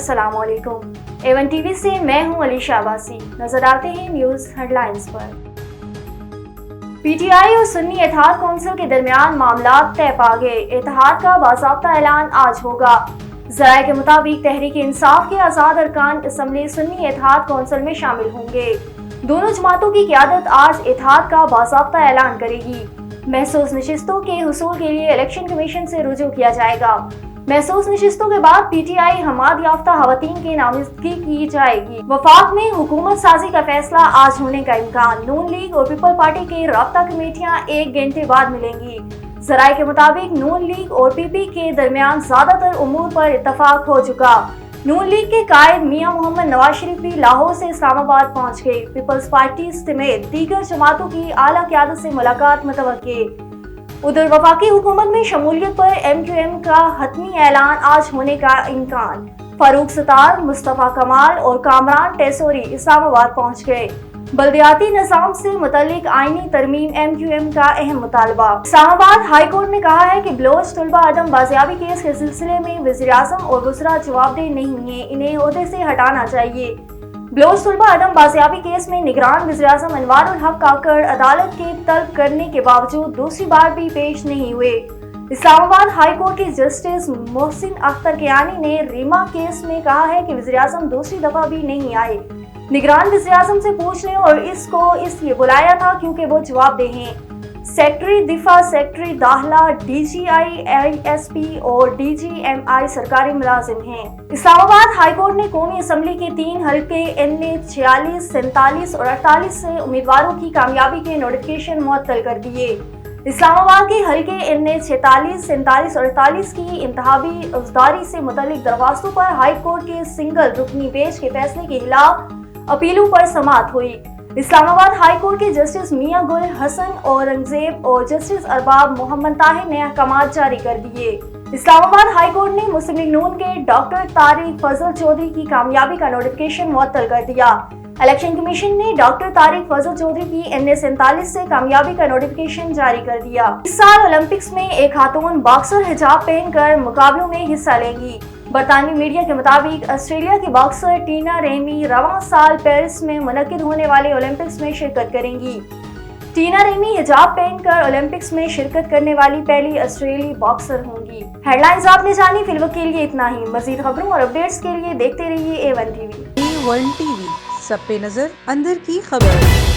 अस्सलाम वालेकुम। A1 TV से मैं हूं अली शाहबासी। नजर आते हैं न्यूज हेडलाइंस पर। पीटीआई और सुन्नी इत्तेहाद कौंसिल के दरमियान मामला तय पा गए। इत्तेहाद का बाज़ाब्ता ऐलान आज होगा। ज़राए के मुताबिक तहरीक इंसाफ के आज़ाद अरकान असम्बली सुन्नी इत्तेहाद कौंसिल में शामिल होंगे। दोनों जमातों की क़यादत आज इत्तेहाद का बाज़ाब्ता ऐलान करेगी। महसूस नशिस्तों के हुसूल के लिए इलेक्शन कमीशन से रुजू किया जाएगा। महसूस नशिस्तों के बाद पीटीआई हमाद याफ्ता खवातीन की नामजदगी की जाएगी। वफाक में हुकूमत साजी का फैसला आज होने का इम्कान। नून लीग और पीपल पार्टी की राब्ता कमेटियां 1 घंटे बाद मिलेंगी। ज़राए के मुताबिक नून लीग और पीपी के दरमियान ज्यादातर उमूर पर इत्तफाक हो चुका। नून लीग के कायद मियां मोहम्मद नवाज शरीफ भी लाहौर से इस्लामाबाद पहुंच गए। पीपल्स पार्टी समेत दीगर जमातों की आला क़यादत से मुलाकात मुतवक्की। उधर वफाकी हुकूमत में शमूलियत पर MQM का हतमी ऐलान आज होने का इम्कान। फारूक सत्तार, मुस्तफा कमाल और कामरान टेसोरी इस्लामाबाद पहुंच गए। बल्दियाती निज़ाम से मुतल्लिक आईनी तरमीम MQM का अहम मुतालबा। इस्लामाबाद हाई कोर्ट ने कहा है कि बलोच तलबा अदम बाजियाबी केस के सिलसिले में वज़ीर-ए-आज़म और वज़रा जवाबदेह नहीं है, इन्हें ओहदे से हटाना चाहिए। बलोच तलबा अदम बाजियाबी केस में निगरान वज़ीर-ए-आज़म अनवार उल हक काकड़ अदालत के तलब करने के बावजूद दूसरी बार भी पेश नहीं हुए। इस्लामाबाद हाई कोर्ट के जस्टिस मोहसिन अख्तर कियानी ने रीमा केस में कहा है कि वज़ीर-ए-आज़म दूसरी दफा भी नहीं आए। निगरान वज़ीर-ए-आज़म से पूछ लें और इसको इसलिए बुलाया था क्योंकि वो जवाबदेह हैं। सेक्रेटरी दिफा, सेक्रेटरी दाखिला, DGI, ISP और DGMI सरकारी मुलाजिम हैं। इस्लामाबाद हाई कोर्ट ने कौमी असम्बली के 3 हल्के NA 46, 47 और 48 से उम्मीदवारों की कामयाबी के नोटिफिकेशन मुअत्तल कर दिए। इस्लामाबाद के हल्के NA 46, 47 और 48 की इंतखाबी उम्मीदवारी से मुतल्लिक दरख्वास्तों पर हाई कोर्ट के सिंगल रुकनी बेंच के फैसले के खिलाफ अपीलों पर समाअत हुई। इस्लामाबाद हाई कोर्ट के जस्टिस मियां गुल हसन औरंगजेब और जस्टिस अरबाब मोहम्मद ताहिर ने अहकामात जारी कर दिए। इस्लामाबाद हाई कोर्ट ने मुस्लिम लीग नून के डॉक्टर तारिक फजल चौधरी की कामयाबी का नोटिफिकेशन मुअत्तल कर दिया। इलेक्शन कमीशन ने डॉक्टर तारिक फजल चौधरी की NA 47 से कामयाबी का नोटिफिकेशन जारी कर दिया। इस साल ओलंपिक्स में एक खातून बॉक्सर हिजाब पहनकर मुकाबलों में हिस्सा लेंगी। बरतानवी मीडिया के मुताबिक ऑस्ट्रेलिया की बॉक्सर टीना रेमी रवां साल पेरिस में मुनक्किद होने वाले ओलंपिक्स में शिरकत करेंगी। टीना रेमी हिजाब पहनकर ओलंपिक्स में शिरकत करने वाली पहली ऑस्ट्रेलियाई बॉक्सर होंगी। हेडलाइंस आपने जानी, फिलवक्त के लिए इतना ही। मजीद खबरों और अपडेट्स के लिए देखते रहिए A1 टीवी। A1 टीवी, सब पे नजर, अंदर की खबर।